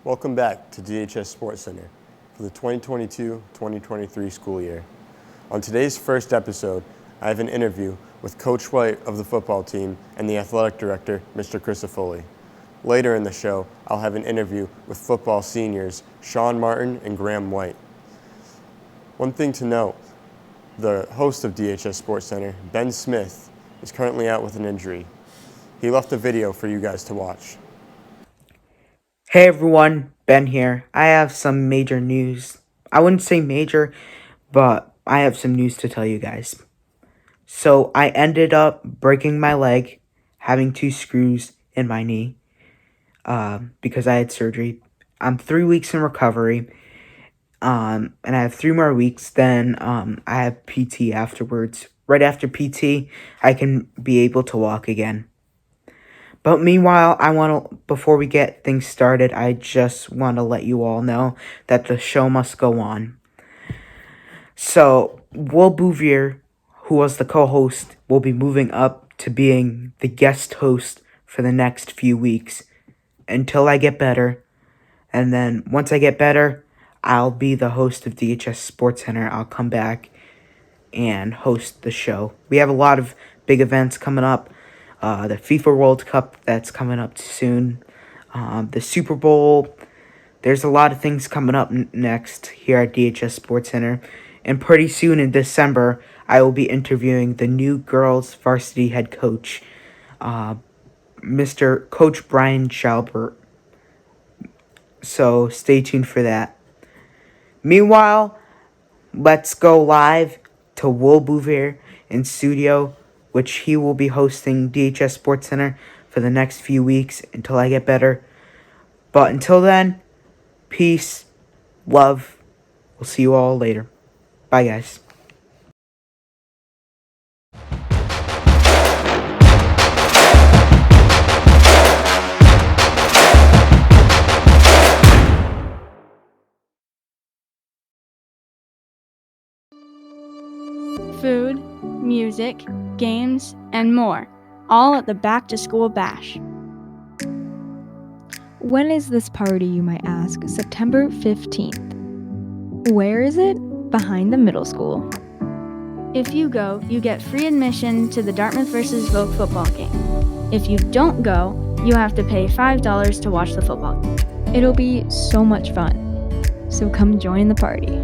Welcome back to DHS Sports Center for the 2022-2023 school year. On today's first episode, I have an interview with Coach White of the football team and the athletic director, Mr. Crisafulli. Later in the show, I'll have an interview with football seniors Sean Martin and Graham White. One thing to note, the host of DHS Sports Center, Ben Smith, is currently out with an injury. He left a video for you guys to watch. Hey everyone, Ben here. I have some major news. I wouldn't say major, but I have some news to tell you guys. So I ended up breaking my leg, having 2 screws in my knee, because I had surgery. I'm 3 weeks in recovery, and I have 3 more weeks. Then I have PT afterwards. Right after PT, I can be able to walk again. But meanwhile, before we get things started, I just want to let you all know that the show must go on. So, Will Bouvier, who was the co-host, will be moving up to being the guest host for the next few weeks until I get better. And then once I get better, I'll be the host of DHS Sports Center. I'll come back and host the show. We have a lot of big events coming up. The FIFA World Cup that's coming up soon, the Super Bowl. There's a lot of things coming up next here at DHS Sports Center. And pretty soon in December, I will be interviewing the new girls varsity head coach, Mr. Coach Brian Schaubert. So stay tuned for that. Meanwhile, let's go live to Will Bouvier in studio, which he will be hosting DHS Sports Center for the next few weeks until I get better. But until then, peace, love. We'll see you all later. Bye, guys. Food, music, games, and more, all at the Back to School Bash. When is this party, you might ask? September 15th. Where is it? Behind the middle school. If you go, you get free admission to the Dartmouth vs. Vogue football game. If you don't go, you have to pay $5 to watch the football game. It'll be so much fun. So come join the party.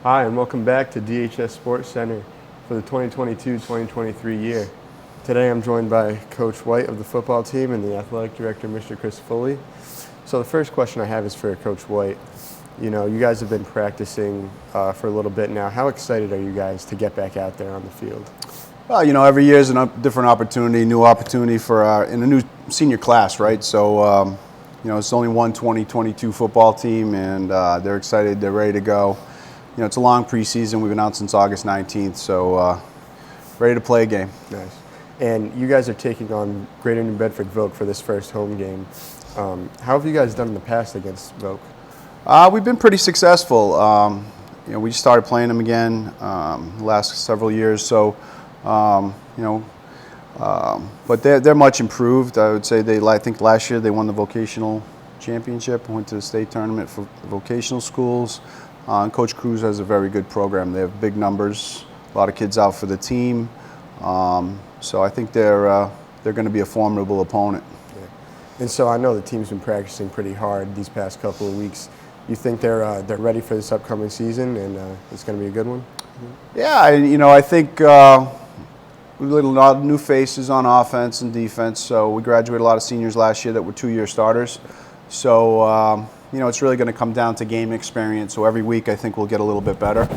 Hi, and welcome back to DHS Sports Center for the 2022-2023 year. Today I'm joined by Coach White of the football team and the athletic director, Mr. Crisafulli. So the first question I have is for Coach White. You know, you guys have been practicing for a little bit now. How excited are you guys to get back out there on the field? Well, you know, every year is a different opportunity, new opportunity for in a new senior class, right? So, you know, it's only one 2022 football team, and they're excited, they're ready to go. You know, it's a long preseason. We've been out since August 19th, so ready to play a game. Nice. And you guys are taking on Greater New Bedford Vogue for this first home game. How have you guys done in the past against Vogue? We've been pretty successful. You know, we started playing them again the last several years, so you know, but they're much improved. I would say I think last year they won the vocational championship, went to the state tournament for vocational schools. Coach Cruz has a very good program. They have big numbers, a lot of kids out for the team. So I think they're going to be a formidable opponent. Yeah. And so I know the team's been practicing pretty hard these past couple of weeks. You think they're ready for this upcoming season, and it's going to be a good one? Yeah, you know, I think we have a lot of new faces on offense and defense. So we graduated a lot of seniors last year that were 2-year starters. So you know, it's really going to come down to game experience. So every week I think we'll get a little bit better.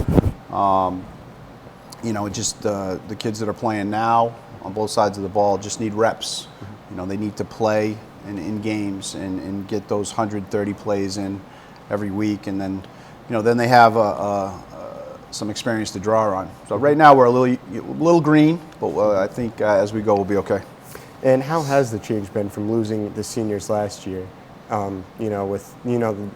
You know, just the kids that are playing now on both sides of the ball just need reps. You know, they need to play in games and get those 130 plays in every week. And then, you know, then they have some experience to draw on. So right now we're a little green, but I think as we go we'll be okay. And how has the change been from losing the seniors last year with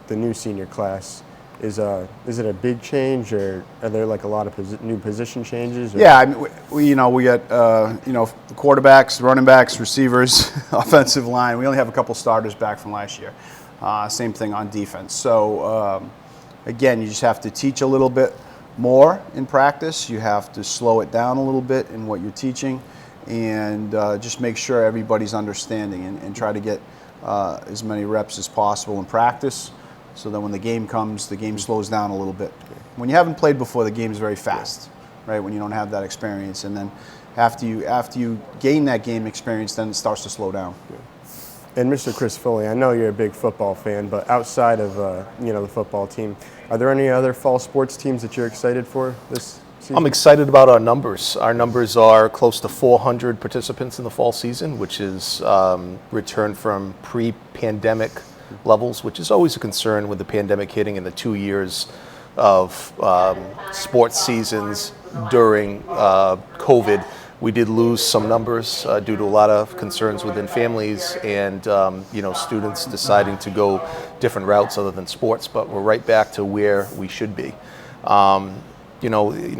the new senior class. Is it a big change, or are there like a lot of new position changes? Or? Yeah, I mean, we got quarterbacks, running backs, receivers, offensive line. We only have a couple starters back from last year. Same thing on defense. So again, you just have to teach a little bit more in practice. You have to slow it down a little bit in what you're teaching, and just make sure everybody's understanding and try to get as many reps as possible in practice. So that when the game comes, the game slows down a little bit. When you haven't played before, the game's very fast, right? When you don't have that experience, and then after you gain that game experience, then it starts to slow down. And Mr. Crisafulli, I know you're a big football fan, but outside of the football team, are there any other fall sports teams that you're excited for this season? I'm excited about our numbers. Our numbers are close to 400 participants in the fall season, which is returned from pre-pandemic levels, which is always a concern with the pandemic hitting in the 2 years of sports seasons during COVID. We did lose some numbers due to a lot of concerns within families and students deciding to go different routes other than sports, but we're right back to where we should be.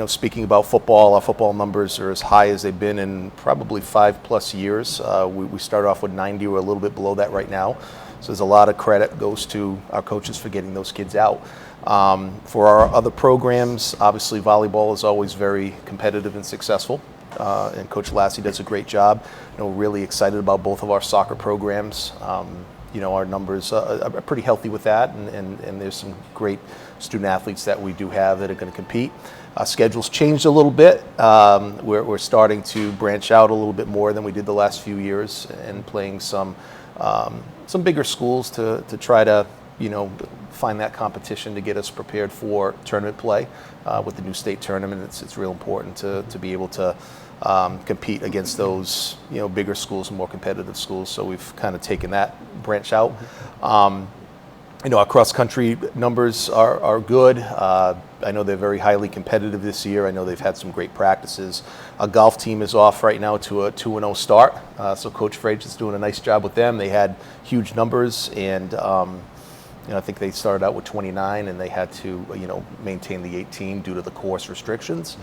Speaking about football, our football numbers are as high as they've been in probably 5+ years. We started off with 90, we're a little bit below that right now. So there's a lot of credit goes to our coaches for getting those kids out. For our other programs, obviously volleyball is always very competitive and successful, and Coach Lassie does a great job. We're really excited about both of our soccer programs. Our numbers are pretty healthy with that, and there's some great student athletes that we do have that are going to compete. Our schedule's changed a little bit. We're starting to branch out a little bit more than we did the last few years, and playing some bigger schools to try to find that competition to get us prepared for tournament play. With the new state tournament, it's real important to be able to compete against those bigger schools and more competitive schools. So we've kind of taken that branch out. Our cross country numbers are good. I know they're very highly competitive this year. I know they've had some great practices. Our golf team is off right now to a 2-0 start. So Coach Frage is doing a nice job with them. They had huge numbers, and I think they started out with 29, and they had to maintain the 18 due to the course restrictions.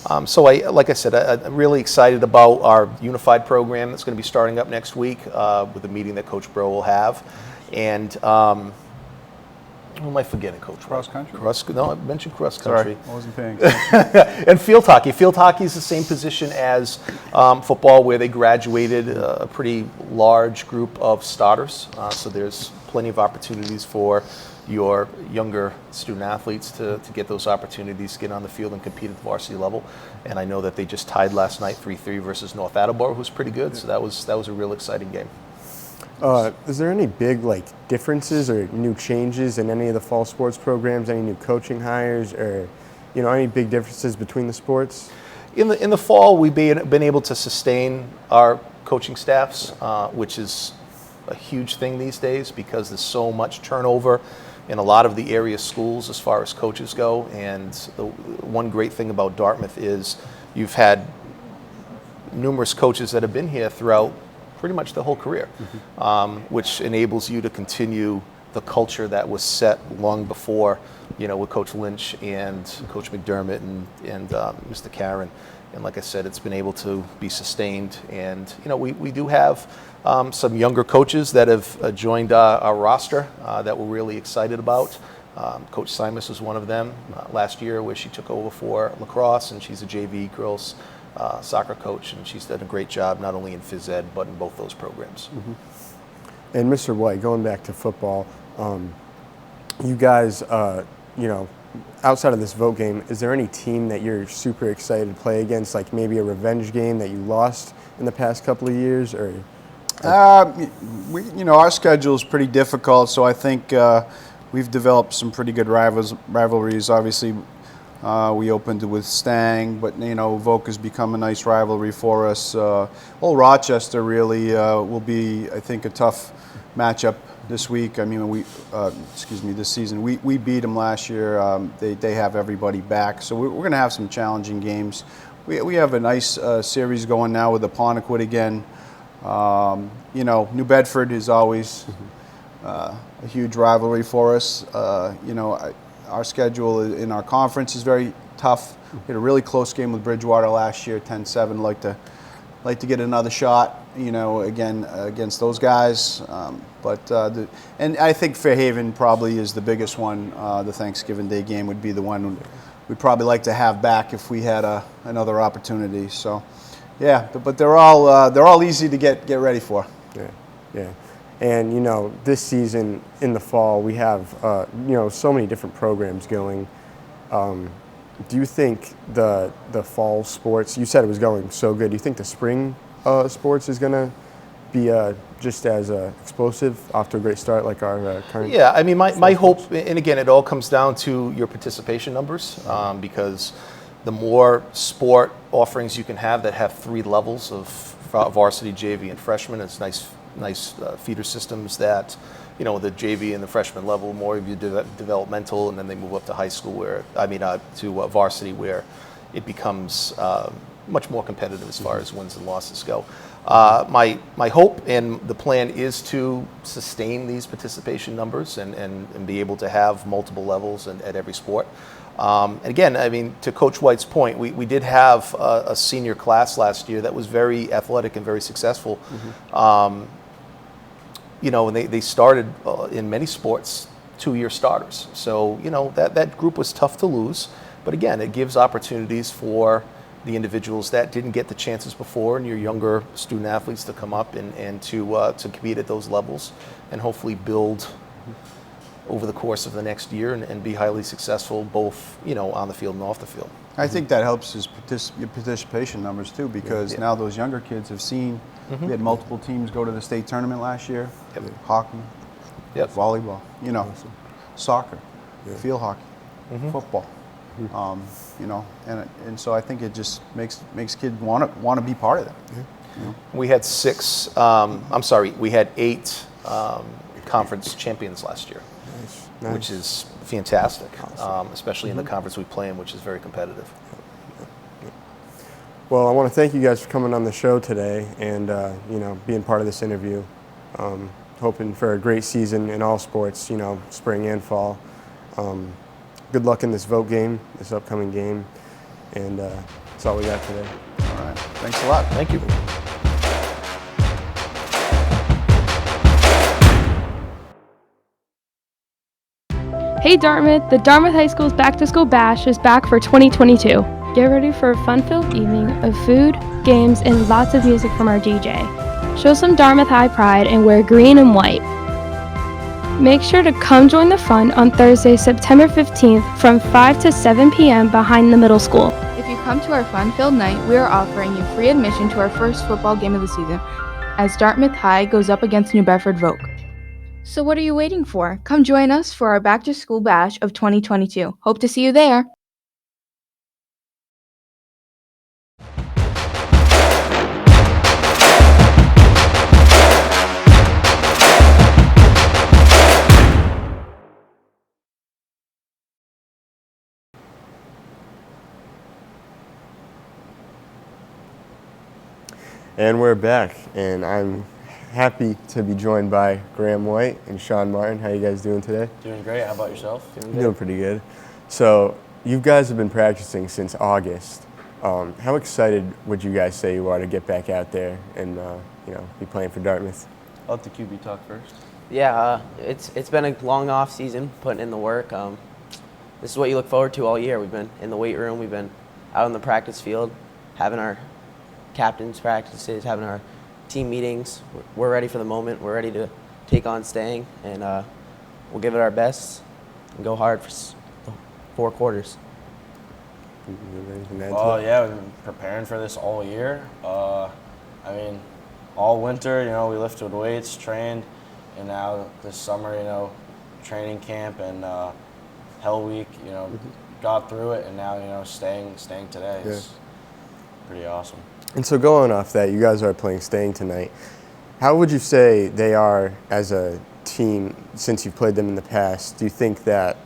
Like I said, I'm really excited about our unified program that's going to be starting up next week with a meeting that Coach Bro will have. And what am I forgetting, Coach? Cross country? No, I mentioned cross country. Sorry, I wasn't paying attention. And field hockey. Field hockey is the same position as football, where they graduated a pretty large group of starters. So there's plenty of opportunities for your younger student athletes to get those opportunities to get on the field and compete at the varsity level. And I know that they just tied last night 3-3 versus North Attleboro, who's pretty good. So that was a real exciting game. Is there any big differences or new changes in any of the fall sports programs? Any new coaching hires, or any big differences between the sports? In the fall, we've been able to sustain our coaching staffs, which is a huge thing these days because there's so much turnover in a lot of the area schools as far as coaches go. And the one great thing about Dartmouth is you've had numerous coaches that have been here throughout pretty much the whole career, which enables you to continue the culture that was set long before, with Coach Lynch and Coach McDermott and Mr. Karen. And like I said, it's been able to be sustained. And, we do have some younger coaches that have joined our roster that we're really excited about. Coach Simus was one of them last year, where she took over for lacrosse, and she's a JV girls soccer coach, and she's done a great job not only in phys ed but in both those programs. And Mr. White, going back to football, you guys, outside of this vote game, is there any team that you're super excited to play against, like maybe a revenge game that you lost in the past couple of years, or? Our schedule is pretty difficult, so I think we've developed some pretty good rivalries. Obviously, we opened with Stang, but Voc has become a nice rivalry for us. Old Rochester really will be, I think, a tough matchup this week. I mean, this season. We beat them last year. They have everybody back, so we're going to have some challenging games. We have a nice series going now with the Apponequet again. New Bedford is always a huge rivalry for us. Our schedule in our conference is very tough. We had a really close game with Bridgewater last year, 10-7. Like to get another shot, again against those guys. And I think Fairhaven probably is the biggest one. The Thanksgiving Day game would be the one we'd probably like to have back if we had another opportunity. So, yeah, but they're all easy to get ready for. Yeah. And, this season in the fall, we have, so many different programs going. Do you think the fall sports, you said it was going so good, do you think the spring sports is going to be just as explosive, off to a great start like our current? Yeah, I mean, my hope, and again, it all comes down to your participation numbers, because the more sport offerings you can have that have 3 levels of varsity, JV, and freshman, it's nice feeder systems that, the JV and the freshman level, more of your developmental, and then they move up to high school to varsity, where it becomes much more competitive as far as wins and losses go. My hope and the plan is to sustain these participation numbers and be able to have multiple levels at every sport. And again, I mean, to Coach White's point, we did have a senior class last year that was very athletic and very successful. And they started in many sports 2-year starters. So, that group was tough to lose. But again, it gives opportunities for the individuals that didn't get the chances before and your younger student athletes to come up and to compete at those levels and hopefully build over the course of the next year and be highly successful both, on the field and off the field. I think that helps your participation numbers too, because now those younger kids have seen. We had multiple teams go to the state tournament last year. Hockey, volleyball, soccer, field hockey, football. And so I think it just makes kids want to be part of that. We had 8 conference champions last year. Nice. Which is fantastic, awesome. Especially in the conference we play in, which is very competitive. Well, I want to thank you guys for coming on the show today and being part of this interview. Hoping for a great season in all sports, spring and fall. Good luck in this this upcoming game, and that's all we got today. All right, thanks a lot. Thank you. Hey Dartmouth, the Dartmouth High School's Back to School Bash is back for 2022. Get ready for a fun-filled evening of food, games, and lots of music from our DJ. Show some Dartmouth High pride and wear green and white. Make sure to come join the fun on Thursday, September 15th from 5 to 7 p.m. behind the middle school. If you come to our fun-filled night, we are offering you free admission to our first football game of the season as Dartmouth High goes up against New Bedford Vogue. So what are you waiting for? Come join us for our Back to School Bash of 2022. Hope to see you there. And we're back, and I'm happy to be joined by Graham White and Sean Martin. How you guys doing today? Doing great. How about yourself? Doing pretty good. So you guys have been practicing since August. How excited would you guys say you are to get back out there and be playing for Dartmouth? I'll let the QB talk first. Yeah, it's been a long off season, putting in the work. This is what you look forward to all year. We've been in the weight room, we've been out on the practice field, having our captain's practices, having our team meetings. We're ready for the moment. We're ready to take on staying, and we'll give it our best and go hard for 4 quarters. Well, yeah, we've been preparing for this all year. All winter, we lifted weights, trained, and now this summer, training camp and Hell Week, got through it, and now, staying today is pretty awesome. And so going off that, you guys are playing staying tonight. How would you say they are as a team since you've played them in the past? Do you think that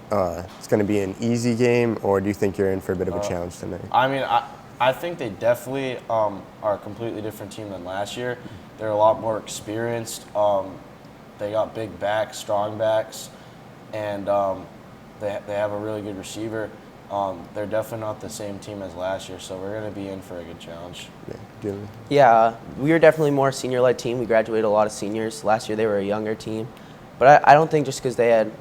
it's going to be an easy game, or do you think you're in for a bit of a challenge tonight? I think they definitely are a completely different team than last year. They're a lot more experienced. they got big backs, strong backs, and they have a really good receiver. They're definitely not the same team as last year, so we're going to be in for a good challenge. Yeah, we were definitely more a senior-led team. We graduated a lot of seniors. Last year they were a younger team. But I don't think just because they had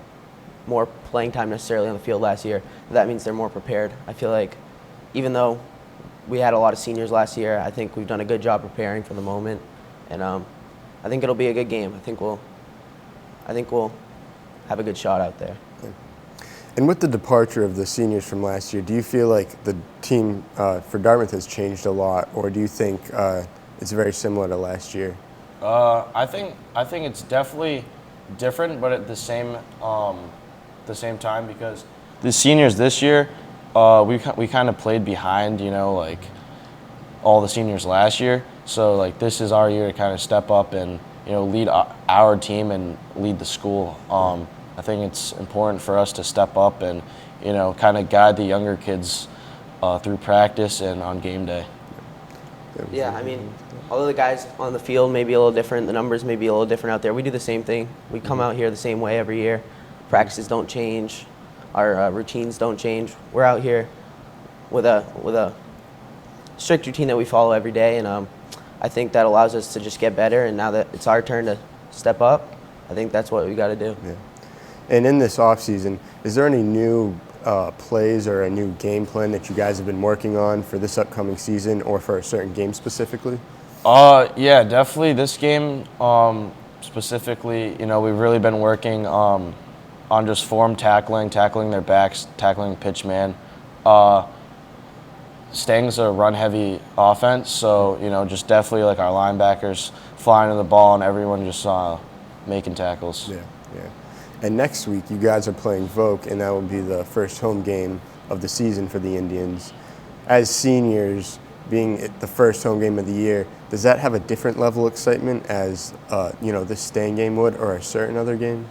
more playing time necessarily on the field last year, that means they're more prepared. I feel like even though we had a lot of seniors last year, I think we've done a good job preparing for the moment. And I think it'll be a good game. I think we'll have a good shot out there. And with the departure of the seniors from last year, do you feel like the team for Dartmouth has changed a lot, or do you think it's very similar to last year? I think it's definitely different, but at the same time, because the seniors this year, we kind of played behind, like all the seniors last year. So like this is our year to kind of step up and lead our team and lead the school. I think it's important for us to step up and, kind of guide the younger kids through practice and on game day. Yeah, I mean, although the guys on the field may be a little different, the numbers may be a little different out there, we do the same thing. We come out here the same way every year. Practices don't change. Our routines don't change. We're out here with a strict routine that we follow every day, and I think that allows us to just get better, and now that it's our turn to step up, I think that's what we got to do. Yeah. And in this offseason, is there any new plays or a new game plan that you guys have been working on for this upcoming season or for a certain game specifically? Yeah, definitely this game specifically, we've really been working on just form tackling their backs, tackling pitch man. Stang's a run-heavy offense, so, just definitely like our linebackers flying to the ball and everyone just making tackles. Yeah. And next week, you guys are playing Voc, and that will be the first home game of the season for the Indians. As seniors, being the first home game of the year, does that have a different level of excitement as, this Stang game would or a certain other game?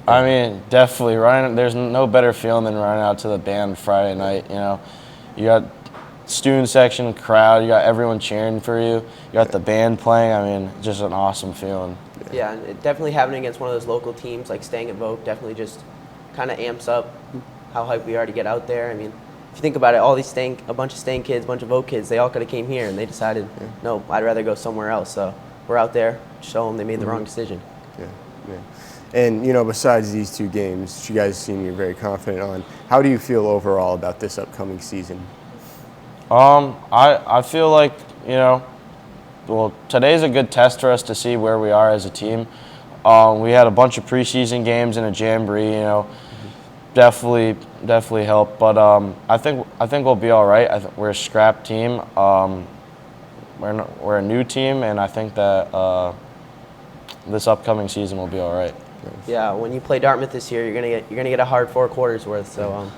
I mean, definitely. There's no better feeling than running out to the band Friday night. You got student section, crowd, you got everyone cheering for you. You got the band playing. I mean, just an awesome feeling. Yeah, and it definitely happening against one of those local teams like Stang and Voc definitely just kind of amps up how hyped we are to get out there. I mean, if you think about it, a bunch of Stang kids, a bunch of Voc kids, they all could have came here and they decided, no, I'd rather go somewhere else. So we're out there, show them they made the wrong decision. Yeah. And, besides these two games, you guys seem you're very confident on, how do you feel overall about this upcoming season? I feel like, today's a good test for us to see where we are as a team. We had a bunch of preseason games and a jamboree, definitely helped. But I think we'll be all right. We're a scrap team. We're a new team, and I think that this upcoming season will be all right. Yeah, when you play Dartmouth this year, you're gonna get a hard 4 quarters worth. So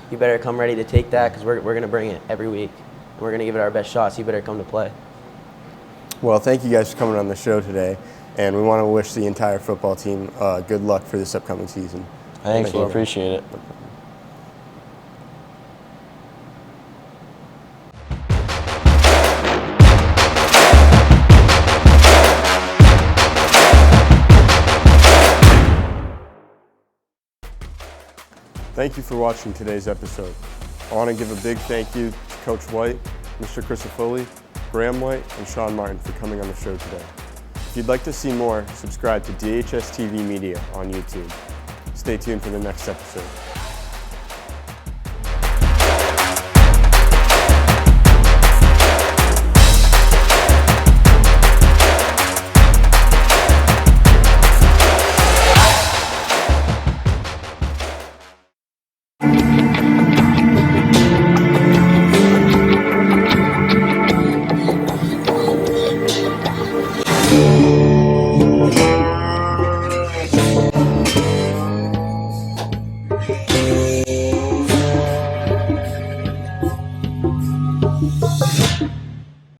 you better come ready to take that because we're gonna bring it every week. And we're gonna give it our best shot. So you better come to play. Well, thank you guys for coming on the show today, and we want to wish the entire football team good luck for this upcoming season. Thanks, we appreciate it. Thank you for watching today's episode. I want to give a big thank you to Coach White, Mr. Crisafulli, Graham White, and Sean Martin for coming on the show today. If you'd like to see more, subscribe to DHS TV Media on YouTube. Stay tuned for the next episode.